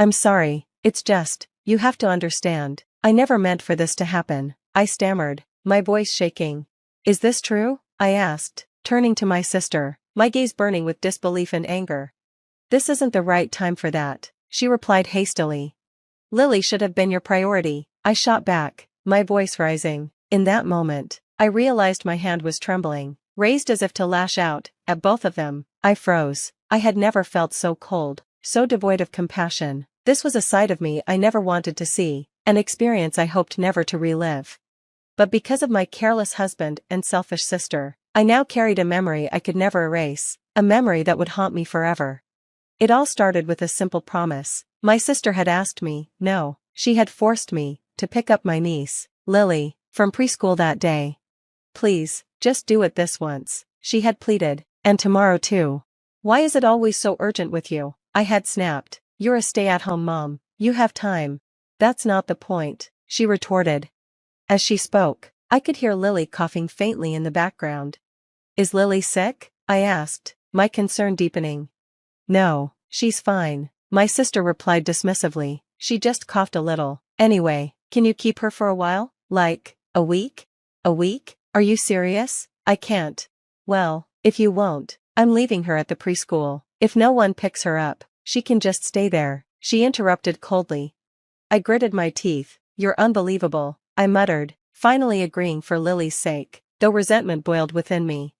I'm sorry, it's just, you have to understand. I never meant for this to happen, I stammered, my voice shaking. Is this true? I asked, turning to my sister, my gaze burning with disbelief and anger. This isn't the right time for that, she replied hastily. Lily should have been your priority, I shot back, my voice rising. In that moment, I realized my hand was trembling, raised as if to lash out at both of them. I froze. I had never felt so cold, so devoid of compassion. This was a side of me I never wanted to see, an experience I hoped never to relive. But because of my careless husband and selfish sister, I now carried a memory I could never erase, a memory that would haunt me forever. It all started with a simple promise. My sister had asked me, no, she had forced me, to pick up my niece, Lily, from preschool that day. Please, just do it this once, she had pleaded, and tomorrow too. Why is it always so urgent with you? I had snapped. You're a stay-at-home mom, you have time. That's not the point, she retorted. As she spoke, I could hear Lily coughing faintly in the background. Is Lily sick? I asked, my concern deepening. No, she's fine, my sister replied dismissively. She just coughed a little. Anyway, can you keep her for a while? Like, a week? A week? Are you serious? I can't. Well, if you won't, I'm leaving her at the preschool. If no one picks her up, she can just stay there, she interrupted coldly. I gritted my teeth. You're unbelievable, I muttered, finally agreeing for Lily's sake, though resentment boiled within me.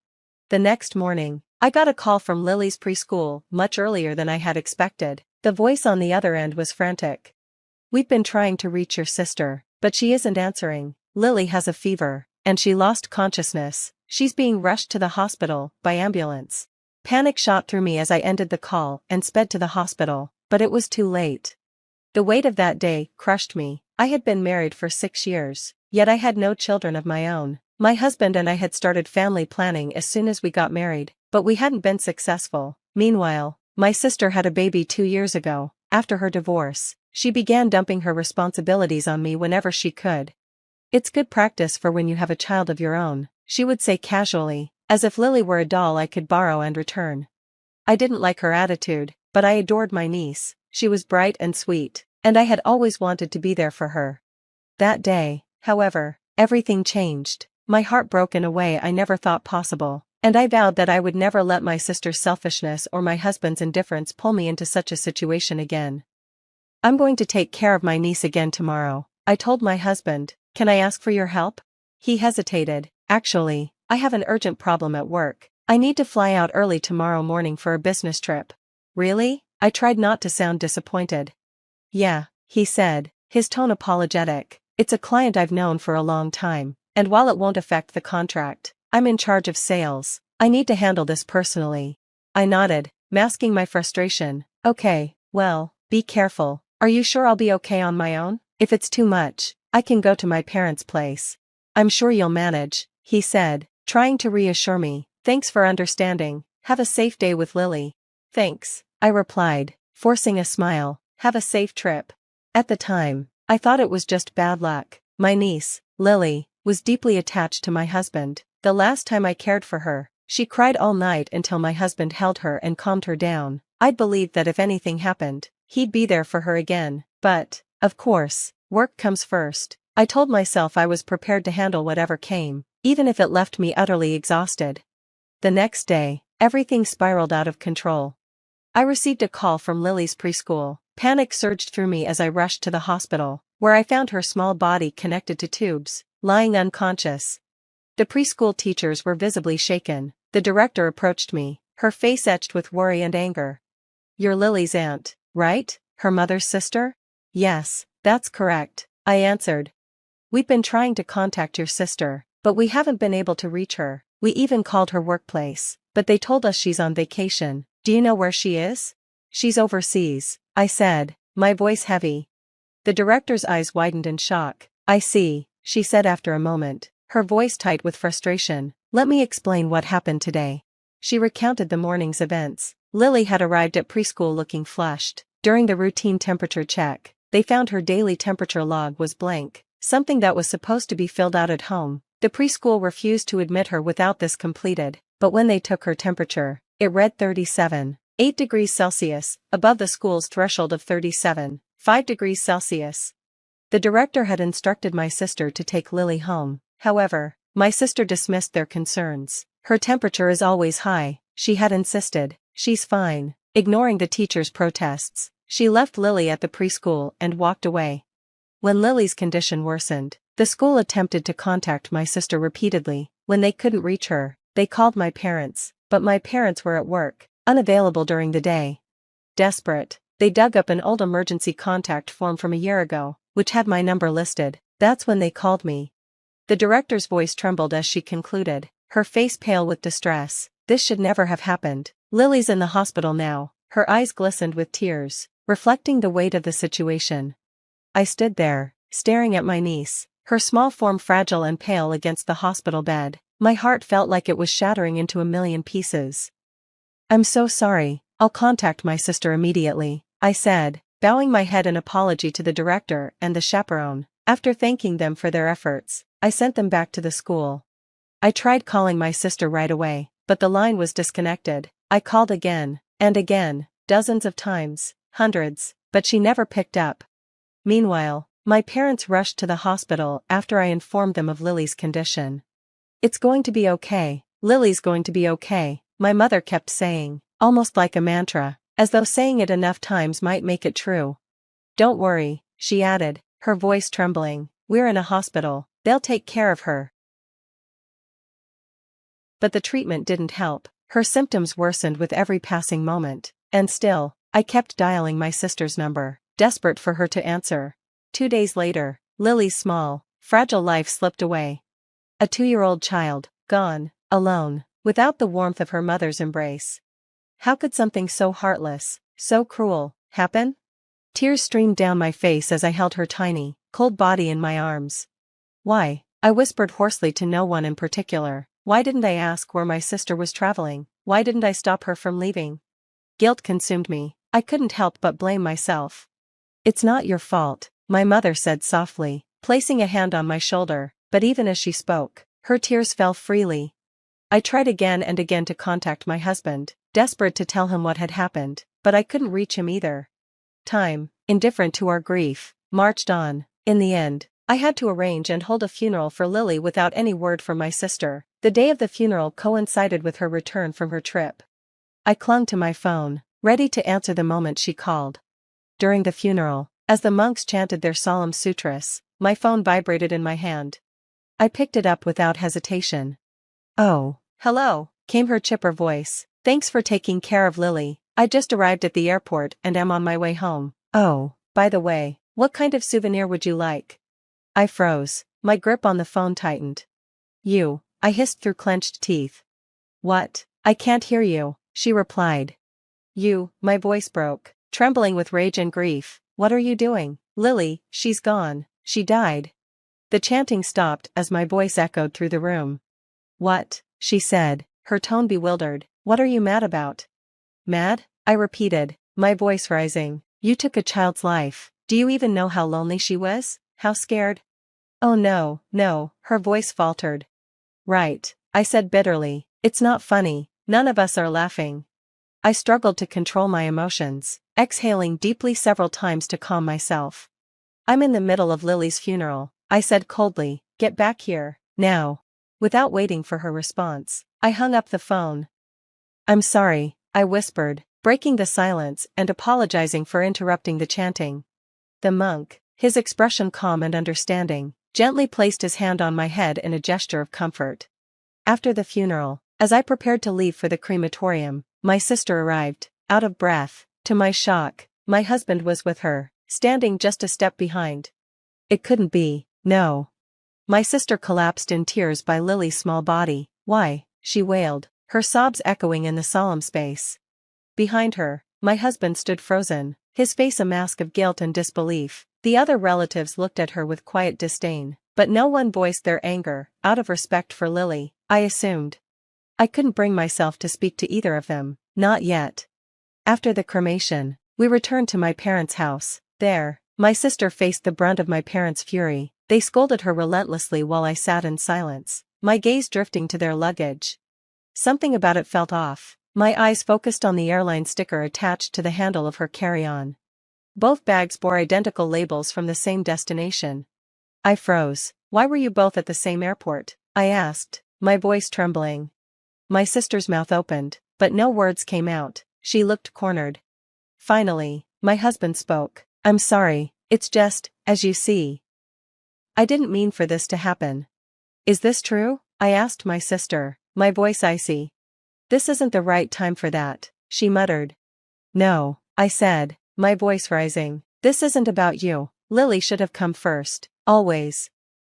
The next morning, I got a call from Lily's preschool, much earlier than I had expected. The voice on the other end was frantic. We've been trying to reach your sister, but she isn't answering. Lily has a fever, and she lost consciousness. She's being rushed to the hospital by ambulance. Panic shot through me as I ended the call and sped to the hospital, but it was too late. The weight of that day crushed me. I had been married for 6 years, yet I had no children of my own. My husband and I had started family planning as soon as we got married, but we hadn't been successful. Meanwhile, my sister had a baby 2 years ago. After her divorce, she began dumping her responsibilities on me whenever she could. It's good practice for when you have a child of your own, she would say casually, as if Lily were a doll I could borrow and return. I didn't like her attitude, but I adored my niece. She was bright and sweet, and I had always wanted to be there for her. That day, however, everything changed. My heart broke in a way I never thought possible, and I vowed that I would never let my sister's selfishness or my husband's indifference pull me into such a situation again. I'm going to take care of my niece again tomorrow, I told my husband. Can I ask for your help? He hesitated. Actually, I have an urgent problem at work. I need to fly out early tomorrow morning for a business trip. Really? I tried not to sound disappointed. Yeah, he said, his tone apologetic. It's a client I've known for a long time, and while it won't affect the contract, I'm in charge of sales. I need to handle this personally. I nodded, masking my frustration. Okay, well, be careful. Are you sure I'll be okay on my own? If it's too much, I can go to my parents' place. I'm sure you'll manage, he said, trying to reassure me. Thanks for understanding. Have a safe day with Lily. Thanks, I replied, forcing a smile. Have a safe trip. At the time, I thought it was just bad luck. My niece, Lily, was deeply attached to my husband. The last time I cared for her, she cried all night until my husband held her and calmed her down. I'd believed that if anything happened, he'd be there for her again. But, of course, work comes first. I told myself I was prepared to handle whatever came, even if it left me utterly exhausted. The next day, everything spiraled out of control. I received a call from Lily's preschool. Panic surged through me as I rushed to the hospital, where I found her small body connected to tubes, lying unconscious. The preschool teachers were visibly shaken. The director approached me, her face etched with worry and anger. You're Lily's aunt, right? Her mother's sister? Yes, that's correct, I answered. We've been trying to contact your sister, but we haven't been able to reach her. We even called her workplace, but they told us she's on vacation. Do you know where she is? She's overseas, I said, my voice heavy. The director's eyes widened in shock. I see, she said after a moment, her voice tight with frustration. Let me explain what happened today. She recounted the morning's events. Lily had arrived at preschool looking flushed. During the routine temperature check, they found her daily temperature log was blank, something that was supposed to be filled out at home. The preschool refused to admit her without this completed, but when they took her temperature, it read 37. 8 degrees Celsius, above the school's threshold of 37, 5 degrees Celsius. The director had instructed my sister to take Lily home. However, my sister dismissed their concerns. Her temperature is always high, she had insisted. She's fine. Ignoring the teacher's protests, she left Lily at the preschool and walked away. When Lily's condition worsened, the school attempted to contact my sister repeatedly. When they couldn't reach her, they called my parents, but my parents were at work, unavailable during the day. Desperate, they dug up an old emergency contact form from a year ago, which had my number listed. That's when they called me. The director's voice trembled as she concluded, her face pale with distress. This should never have happened. Lily's in the hospital now. Her eyes glistened with tears, reflecting the weight of the situation. I stood there, staring at my niece, her small form fragile and pale against the hospital bed. My heart felt like it was shattering into a million pieces. I'm so sorry, I'll contact my sister immediately, I said, bowing my head in apology to the director and the chaperone. After thanking them for their efforts, I sent them back to the school. I tried calling my sister right away, but the line was disconnected. I called again, and again, dozens of times, hundreds, but she never picked up. Meanwhile, my parents rushed to the hospital after I informed them of Lily's condition. It's going to be okay, Lily's going to be okay, my mother kept saying, almost like a mantra, as though saying it enough times might make it true. Don't worry, she added, her voice trembling, we're in a hospital, they'll take care of her. But the treatment didn't help, her symptoms worsened with every passing moment, and still, I kept dialing my sister's number, desperate for her to answer. 2 days later, Lily's small, fragile life slipped away. A 2-year-old child, gone, alone, without the warmth of her mother's embrace. How could something so heartless, so cruel, happen? Tears streamed down my face as I held her tiny, cold body in my arms. Why? I whispered hoarsely to no one in particular. Why didn't I ask where my sister was traveling? Why didn't I stop her from leaving? Guilt consumed me. I couldn't help but blame myself. It's not your fault, my mother said softly, placing a hand on my shoulder, but even as she spoke, her tears fell freely. I tried again and again to contact my husband, desperate to tell him what had happened, but I couldn't reach him either. Time, indifferent to our grief, marched on. In the end, I had to arrange and hold a funeral for Lily without any word from my sister. The day of the funeral coincided with her return from her trip. I clung to my phone, ready to answer the moment she called. During the funeral, as the monks chanted their solemn sutras, my phone vibrated in my hand. I picked it up without hesitation. Oh, hello, came her chipper voice. Thanks for taking care of Lily. I just arrived at the airport and am on my way home. Oh, by the way, what kind of souvenir would you like? I froze, my grip on the phone tightened. You, I hissed through clenched teeth. What? I can't hear you, she replied. You, my voice broke, trembling with rage and grief. What are you doing? Lily, she's gone, she died. The chanting stopped as my voice echoed through the room. What? She said, her tone bewildered. What are you mad about? Mad? I repeated, my voice rising. You took a child's life. Do you even know how lonely she was? How scared? Oh no, no, her voice faltered. Right, I said bitterly. It's not funny, none of us are laughing. I struggled to control my emotions, exhaling deeply several times to calm myself. I'm in the middle of Lily's funeral, I said coldly. Get back here, now. Without waiting for her response, I hung up the phone. I'm sorry, I whispered, breaking the silence and apologizing for interrupting the chanting. The monk, his expression calm and understanding, gently placed his hand on my head in a gesture of comfort. After the funeral, as I prepared to leave for the crematorium, my sister arrived, out of breath. To my shock, my husband was with her, standing just a step behind. It couldn't be, no. My sister collapsed in tears by Lily's small body. Why? She wailed, her sobs echoing in the solemn space. Behind her, my husband stood frozen, his face a mask of guilt and disbelief. The other relatives looked at her with quiet disdain, but no one voiced their anger, out of respect for Lily, I assumed. I couldn't bring myself to speak to either of them, not yet. After the cremation, we returned to my parents' house. There, my sister faced the brunt of my parents' fury. They scolded her relentlessly while I sat in silence, my gaze drifting to their luggage. Something about it felt off. My eyes focused on the airline sticker attached to the handle of her carry-on. Both bags bore identical labels from the same destination. I froze. Why were you both at the same airport? I asked, my voice trembling. My sister's mouth opened, but no words came out. She looked cornered. Finally, my husband spoke. I'm sorry, it's just, as you see. I didn't mean for this to happen. Is this true? I asked my sister, my voice icy. This isn't the right time for that, she muttered. No, I said, my voice rising. This isn't about you. Lily should have come first, always.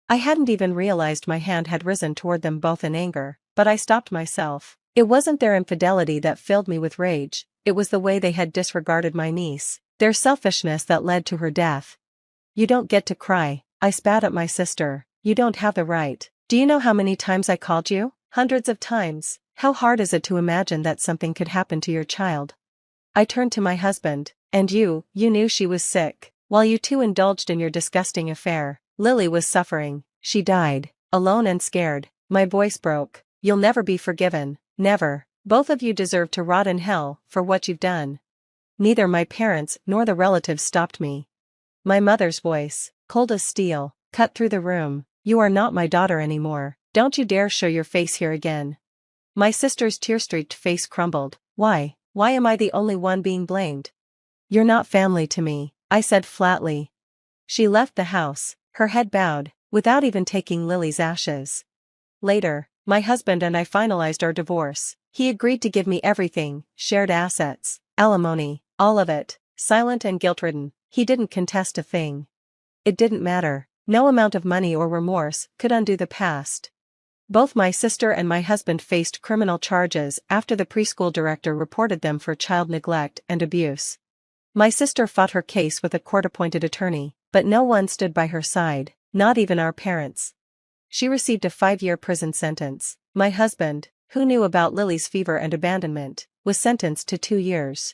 I hadn't even realized my hand had risen toward them both in anger, but I stopped myself. It wasn't their infidelity that filled me with rage, it was the way they had disregarded my niece, their selfishness that led to her death. You don't get to cry, I spat at my sister. You don't have the right. Do you know how many times I called you? Hundreds of times. How hard is it to imagine that something could happen to your child? I turned to my husband. And you knew she was sick. While you two indulged in your disgusting affair, Lily was suffering. She died, alone and scared. My voice broke. You'll never be forgiven. Never. Both of you deserve to rot in hell for what you've done. Neither my parents nor the relatives stopped me. My mother's voice, cold as steel, cut through the room. You are not my daughter anymore. Don't you dare show your face here again. My sister's tear-streaked face crumbled. Why am I the only one being blamed? You're not family to me, I said flatly. She left the house, her head bowed, without even taking Lily's ashes. Later, my husband and I finalized our divorce. He agreed to give me everything, shared assets, alimony, all of it, silent and guilt-ridden. He didn't contest a thing. It didn't matter. No amount of money or remorse could undo the past. Both my sister and my husband faced criminal charges after the preschool director reported them for child neglect and abuse. My sister fought her case with a court-appointed attorney, but no one stood by her side, not even our parents. She received a 5-year prison sentence. My husband, who knew about Lily's fever and abandonment, was sentenced to 2 years.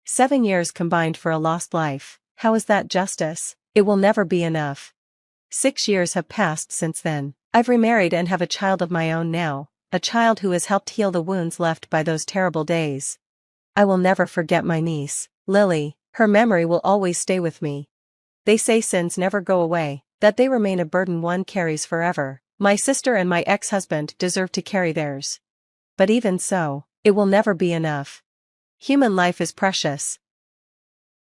7 years combined for a lost life. How is that justice? It will never be enough. 6 years have passed since then. I've remarried and have a child of my own now, a child who has helped heal the wounds left by those terrible days. I will never forget my niece, Lily. Her memory will always stay with me. They say sins never go away, that they remain a burden one carries forever. My sister and my ex-husband deserve to carry theirs. But even so, it will never be enough. Human life is precious,